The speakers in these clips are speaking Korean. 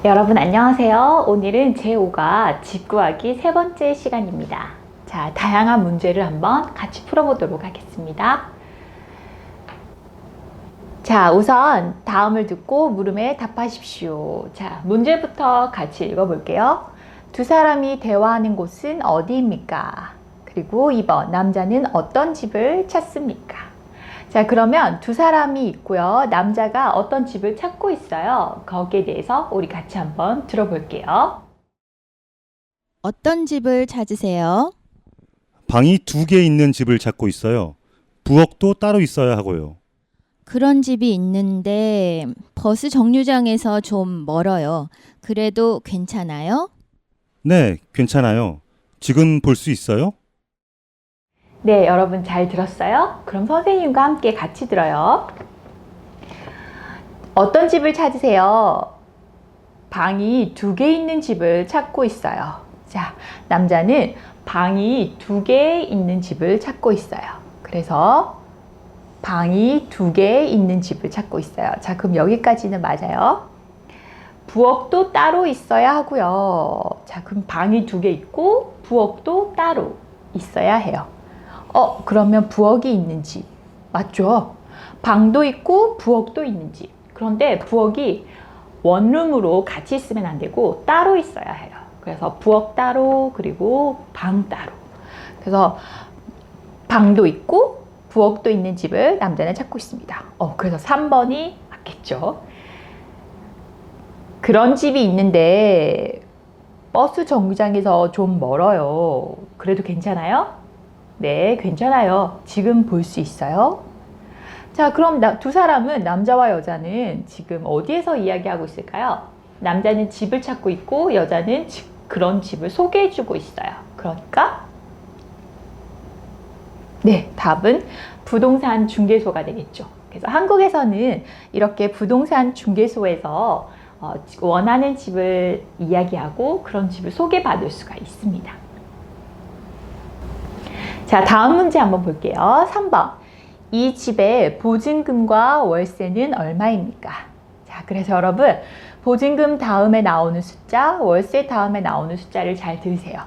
여러분 안녕하세요. 오늘은 제5가 집 구하기 세 번째 시간입니다. 자, 다양한 문제를 한번 같이 풀어보도록 하겠습니다. 자, 우선 다음을 듣고 물음에 답하십시오. 자, 문제부터 같이 읽어볼게요. 두 사람이 대화하는 곳은 어디입니까? 그리고 2번, 남자는 어떤 집을 찾습니까? 자, 그러면 두 사람이 있고요. 남자가 어떤 집을 찾고 있어요. 거기에 대해서 우리 같이 한번 들어볼게요. 어떤 집을 찾으세요? 방이 2개 있는 집을 찾고 있어요. 부엌도 따로 있어야 하고요. 그런 집이 있는데 버스 정류장에서 좀 멀어요. 그래도 괜찮아요? 네, 괜찮아요. 지금 볼 수 있어요? 네, 여러분 잘 들었어요? 그럼 선생님과 함께 같이 들어요. 어떤 집을 찾으세요? 방이 2개 있는 집을 찾고 있어요. 자, 남자는 방이 2개 있는 집을 찾고 있어요. 그래서 방이 2개 있는 집을 찾고 있어요. 자, 그럼 여기까지는 맞아요. 부엌도 따로 있어야 하고요. 자, 그럼 방이 2개 있고 부엌도 따로 있어야 해요. 그러면 부엌이 있는 집 맞죠? 방도 있고 부엌도 있는 집. 그런데 부엌이 원룸으로 같이 있으면 안 되고 따로 있어야 해요. 그래서 부엌 따로 그리고 방 따로. 그래서 방도 있고 부엌도 있는 집을 남자는 찾고 있습니다. 그래서 3번이 맞겠죠. 그런 집이 있는데 버스 정류장에서 좀 멀어요. 그래도 괜찮아요? 네, 괜찮아요. 지금 볼 수 있어요? 자, 그럼 두 사람은, 남자와 여자는 지금 어디에서 이야기하고 있을까요? 남자는 집을 찾고 있고 여자는 그런 집을 소개해주고 있어요. 그러니까 네, 답은 부동산 중개소가 되겠죠. 그래서 한국에서는 이렇게 부동산 중개소에서 원하는 집을 이야기하고 그런 집을 소개받을 수가 있습니다. 자, 다음 문제 한번 볼게요. 3번. 이 집의 보증금과 월세는 얼마입니까? 자, 그래서 여러분, 보증금 다음에 나오는 숫자, 월세 다음에 나오는 숫자를 잘 들으세요.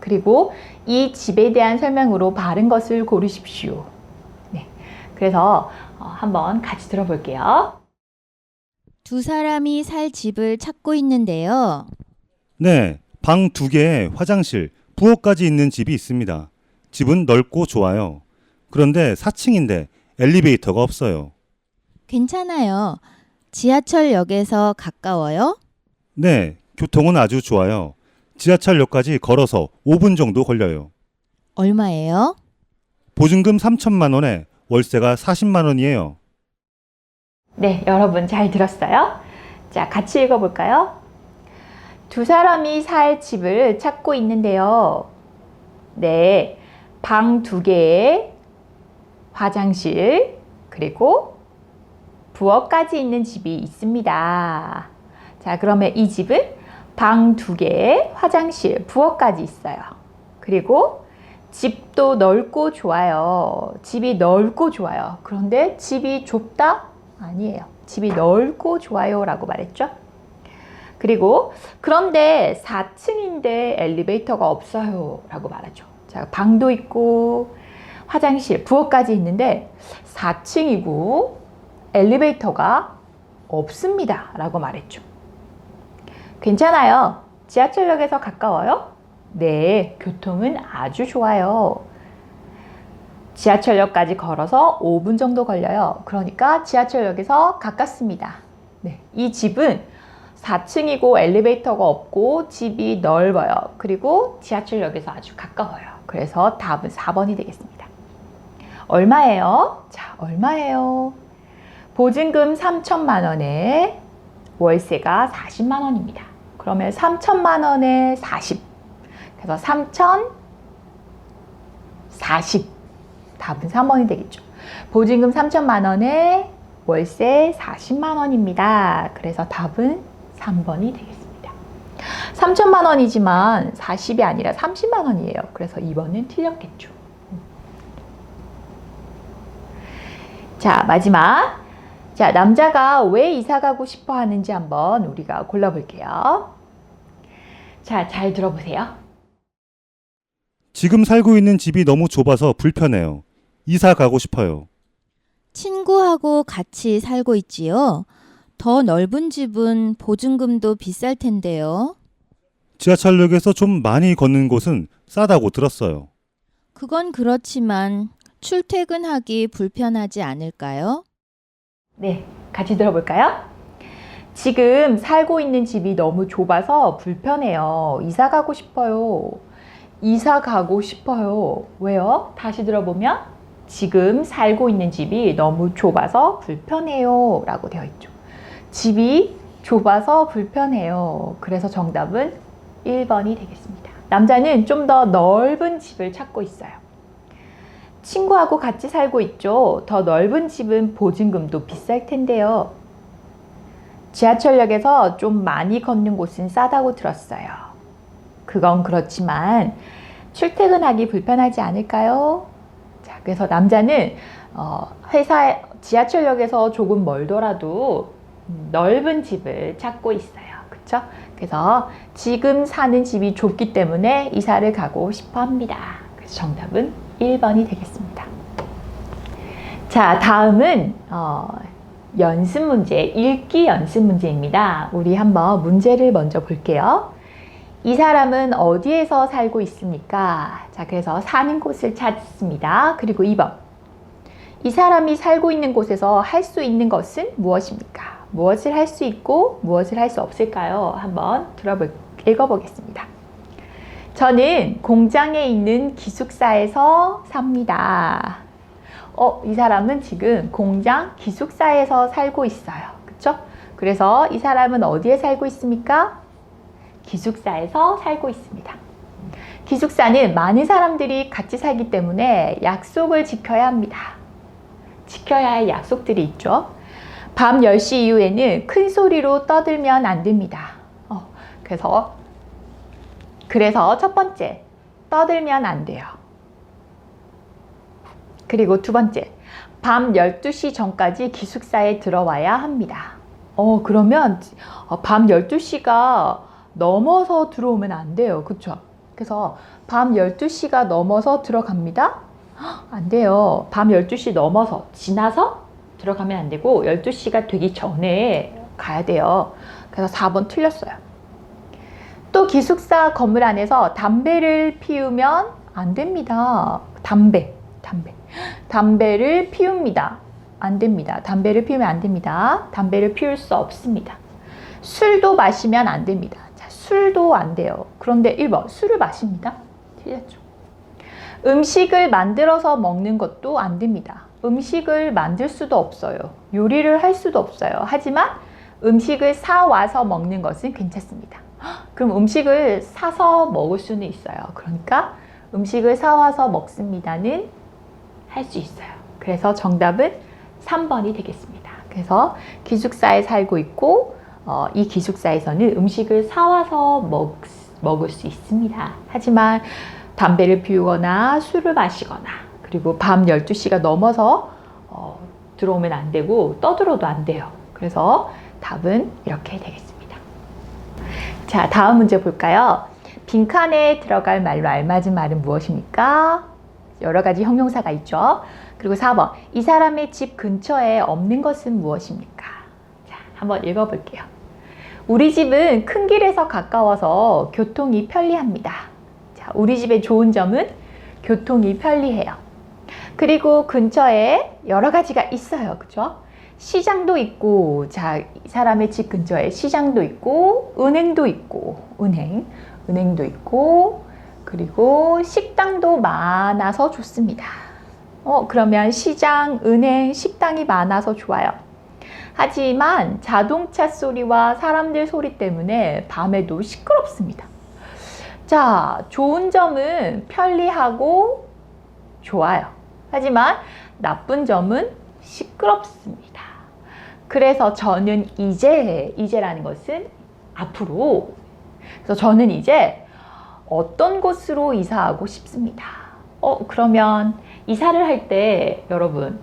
그리고 이 집에 대한 설명으로 바른 것을 고르십시오. 네, 그래서 한번 같이 들어볼게요. 두 사람이 살 집을 찾고 있는데요. 네, 방 2개에 화장실, 부엌까지 있는 집이 있습니다. 집은 넓고 좋아요. 그런데 4층인데 엘리베이터가 없어요. 괜찮아요. 지하철역에서 가까워요? 네, 교통은 아주 좋아요. 지하철역까지 걸어서 5분 정도 걸려요. 얼마예요? 보증금 3천만 원에 월세가 40만 원이에요. 네, 여러분 잘 들었어요? 자, 같이 읽어볼까요? 두 사람이 살 집을 찾고 있는데요. 네, 방 2개에 화장실 그리고 부엌까지 있는 집이 있습니다. 자, 그러면 이 집은 방 2개에 화장실, 부엌까지 있어요. 그리고 집도 넓고 좋아요. 집이 넓고 좋아요. 그런데 집이 좁다? 아니에요. 집이 넓고 좋아요 라고 말했죠. 그리고 그런데 4층인데 엘리베이터가 없어요 라고 말하죠. 자, 방도 있고 화장실, 부엌까지 있는데 4층이고 엘리베이터가 없습니다 라고 말했죠. 괜찮아요. 지하철역에서 가까워요? 네, 교통은 아주 좋아요. 지하철역까지 걸어서 5분 정도 걸려요. 그러니까 지하철역에서 가깝습니다. 네, 이 집은 4층이고 엘리베이터가 없고 집이 넓어요. 그리고 지하철역에서 아주 가까워요. 그래서 답은 4번이 되겠습니다. 얼마예요? 자, 얼마예요? 보증금 3천만 원에 월세가 40만 원입니다. 그러면 3천만 원에 40. 그래서 3천 40. 답은 3번이 되겠죠. 보증금 3천만 원에 월세 40만 원입니다. 그래서 답은 3번이 되겠습니다. 3천만 원이지만 40이 아니라 30만 원이에요. 그래서 2번은 틀렸겠죠. 자, 마지막. 자, 남자가 왜 이사 가고 싶어 하는지 한번 우리가 골라볼게요. 자, 잘 들어보세요. 지금 살고 있는 집이 너무 좁아서 불편해요. 이사 가고 싶어요. 친구하고 같이 살고 있지요. 더 넓은 집은 보증금도 비쌀 텐데요. 지하철역에서 좀 많이 걷는 곳은 싸다고 들었어요. 그건 그렇지만 출퇴근하기 불편하지 않을까요? 네, 같이 들어볼까요? 지금 살고 있는 집이 너무 좁아서 불편해요. 이사 가고 싶어요. 이사 가고 싶어요. 왜요? 다시 들어보면 지금 살고 있는 집이 너무 좁아서 불편해요 라고 되어 있죠. 집이 좁아서 불편해요. 그래서 정답은 1번이 되겠습니다. 남자는 좀 더 넓은 집을 찾고 있어요. 친구하고 같이 살고 있죠. 더 넓은 집은 보증금도 비쌀 텐데요. 지하철역에서 좀 많이 걷는 곳은 싸다고 들었어요. 그건 그렇지만 출퇴근하기 불편하지 않을까요? 자, 그래서 남자는 지하철역에서 조금 멀더라도 넓은 집을 찾고 있어요. 그쵸? 그래서 지금 사는 집이 좁기 때문에 이사를 가고 싶어 합니다. 그래서 정답은 1번이 되겠습니다. 자, 다음은 연습 문제, 읽기 연습 문제입니다. 우리 한번 문제를 먼저 볼게요. 이 사람은 어디에서 살고 있습니까? 자, 그래서 사는 곳을 찾습니다. 그리고 2번. 이 사람이 살고 있는 곳에서 할 수 있는 것은 무엇입니까? 무엇을 할 수 있고 무엇을 할 수 없을까요? 한번 읽어보겠습니다. 저는 공장에 있는 기숙사에서 삽니다. 이 사람은 지금 공장 기숙사에서 살고 있어요. 그쵸? 그래서 이 사람은 어디에 살고 있습니까? 기숙사에서 살고 있습니다. 기숙사는 많은 사람들이 같이 살기 때문에 약속을 지켜야 합니다. 지켜야 할 약속들이 있죠. 밤 10시 이후에는 큰 소리로 떠들면 안 됩니다. 그래서 첫 번째, 떠들면 안 돼요. 그리고 두 번째, 밤 12시 전까지 기숙사에 들어와야 합니다. 그러면 밤 12시가 넘어서 들어오면 안 돼요. 그쵸? 그래서 밤 12시가 넘어서 들어갑니다? 안 돼요. 밤 12시 넘어서, 지나서 들어가면 안 되고 12시가 되기 전에 가야 돼요. 그래서 4번 틀렸어요. 또 기숙사 건물 안에서 담배를 피우면 안 됩니다. 담배를 피웁니다. 안 됩니다. 담배를 피우면 안 됩니다. 담배를 피울 수 없습니다. 술도 마시면 안 됩니다. 자, 술도 안 돼요. 그런데 1번, 술을 마십니다. 틀렸죠. 음식을 만들어서 먹는 것도 안 됩니다. 음식을 만들 수도 없어요. 요리를 할 수도 없어요. 하지만 음식을 사와서 먹는 것은 괜찮습니다. 그럼 음식을 사서 먹을 수는 있어요. 그러니까 음식을 사와서 먹습니다는 할 수 있어요. 그래서 정답은 3번이 되겠습니다. 그래서 기숙사에 살고 있고 이 기숙사에서는 음식을 사와서 먹을 수 있습니다. 하지만 담배를 피우거나 술을 마시거나 그리고 밤 12시가 넘어서 들어오면 안 되고 떠들어도 안 돼요. 그래서 답은 이렇게 되겠습니다. 자, 다음 문제 볼까요? 빈칸에 들어갈 말로 알맞은 말은 무엇입니까? 여러 가지 형용사가 있죠. 그리고 4번, 이 사람의 집 근처에 없는 것은 무엇입니까? 자, 한번 읽어볼게요. 우리 집은 큰 길에서 가까워서 교통이 편리합니다. 자, 우리 집의 좋은 점은 교통이 편리해요. 그리고 근처에 여러 가지가 있어요. 그죠? 시장도 있고, 자, 이 사람의 집 근처에 시장도 있고, 은행도 있고, 은행도 있고, 그리고 식당도 많아서 좋습니다. 그러면 시장, 은행, 식당이 많아서 좋아요. 하지만 자동차 소리와 사람들 소리 때문에 밤에도 시끄럽습니다. 자, 좋은 점은 편리하고 좋아요. 하지만 나쁜 점은 시끄럽습니다. 그래서 저는 이제라는 것은 앞으로. 그래서 저는 이제 어떤 곳으로 이사하고 싶습니다. 그러면 이사를 할 때 여러분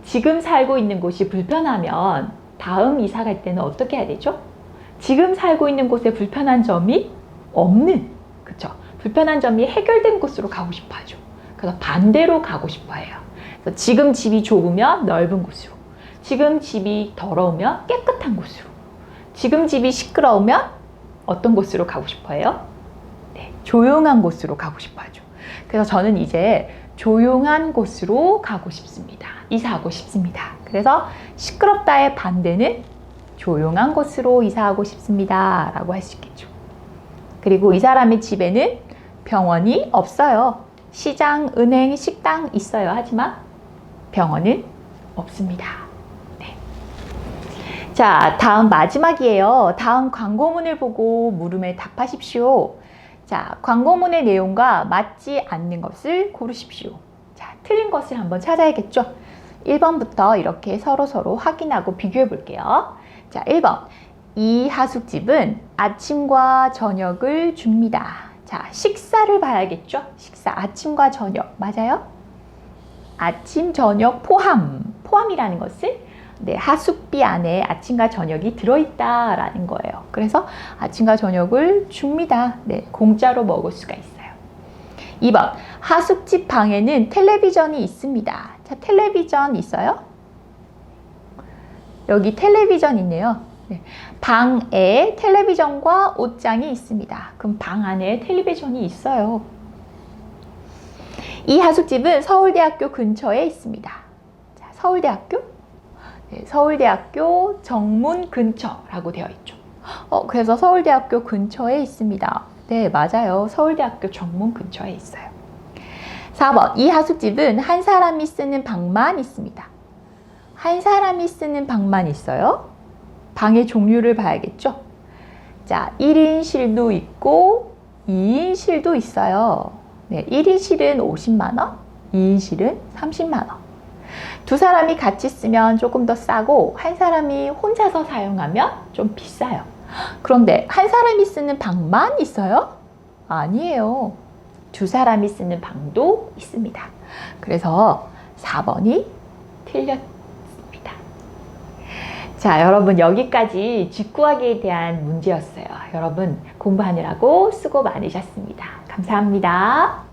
지금 살고 있는 곳이 불편하면 다음 이사 갈 때는 어떻게 해야 되죠? 지금 살고 있는 곳에 불편한 점이 없는, 그쵸? 불편한 점이 해결된 곳으로 가고 싶어 하죠. 그래서 반대로 가고 싶어 해요. 그래서 지금 집이 좁으면 넓은 곳으로, 지금 집이 더러우면 깨끗한 곳으로, 지금 집이 시끄러우면 어떤 곳으로 가고 싶어 해요? 네, 조용한 곳으로 가고 싶어 하죠. 그래서 저는 이제 조용한 곳으로 가고 싶습니다. 이사하고 싶습니다. 그래서 시끄럽다의 반대는 조용한 곳으로 이사하고 싶습니다. 라고 할 수 있겠죠. 그리고 이 사람의 집에는 병원이 없어요. 시장, 은행, 식당 있어요. 하지만 병원은 없습니다. 네. 자, 다음 마지막이에요. 다음 광고문을 보고 물음에 답하십시오. 자, 광고문의 내용과 맞지 않는 것을 고르십시오. 자, 틀린 것을 한번 찾아야겠죠? 1번부터 이렇게 서로 확인하고 비교해 볼게요. 자, 1번. 이 하숙집은 아침과 저녁을 줍니다. 자, 식사를 봐야겠죠? 식사, 아침과 저녁. 맞아요? 아침, 저녁 포함이라는 것은 네, 하숙비 안에 아침과 저녁이 들어있다라는 거예요. 그래서 아침과 저녁을 줍니다. 네, 공짜로 먹을 수가 있어요. 2번, 하숙집 방에는 텔레비전이 있습니다. 자, 텔레비전 있어요? 여기 텔레비전 있네요. 네, 방에 텔레비전과 옷장이 있습니다. 그럼 방 안에 텔레비전이 있어요. 이 하숙집은 서울대학교 근처에 있습니다. 자, 서울대학교? 네, 서울대학교 정문 근처라고 되어 있죠. 그래서 서울대학교 근처에 있습니다. 네, 맞아요. 서울대학교 정문 근처에 있어요. 4번, 이 하숙집은 한 사람이 쓰는 방만 있습니다. 한 사람이 쓰는 방만 있어요? 방의 종류를 봐야겠죠? 자, 1인실도 있고 2인실도 있어요. 네, 1인실은 50만 원, 2인실은 30만 원. 두 사람이 같이 쓰면 조금 더 싸고 한 사람이 혼자서 사용하면 좀 비싸요. 그런데 한 사람이 쓰는 방만 있어요? 아니에요. 두 사람이 쓰는 방도 있습니다. 그래서 4번이 틀렸습니다. 자, 여러분 여기까지 직구하기에 대한 문제였어요. 여러분 공부하느라고 수고 많으셨습니다. 감사합니다.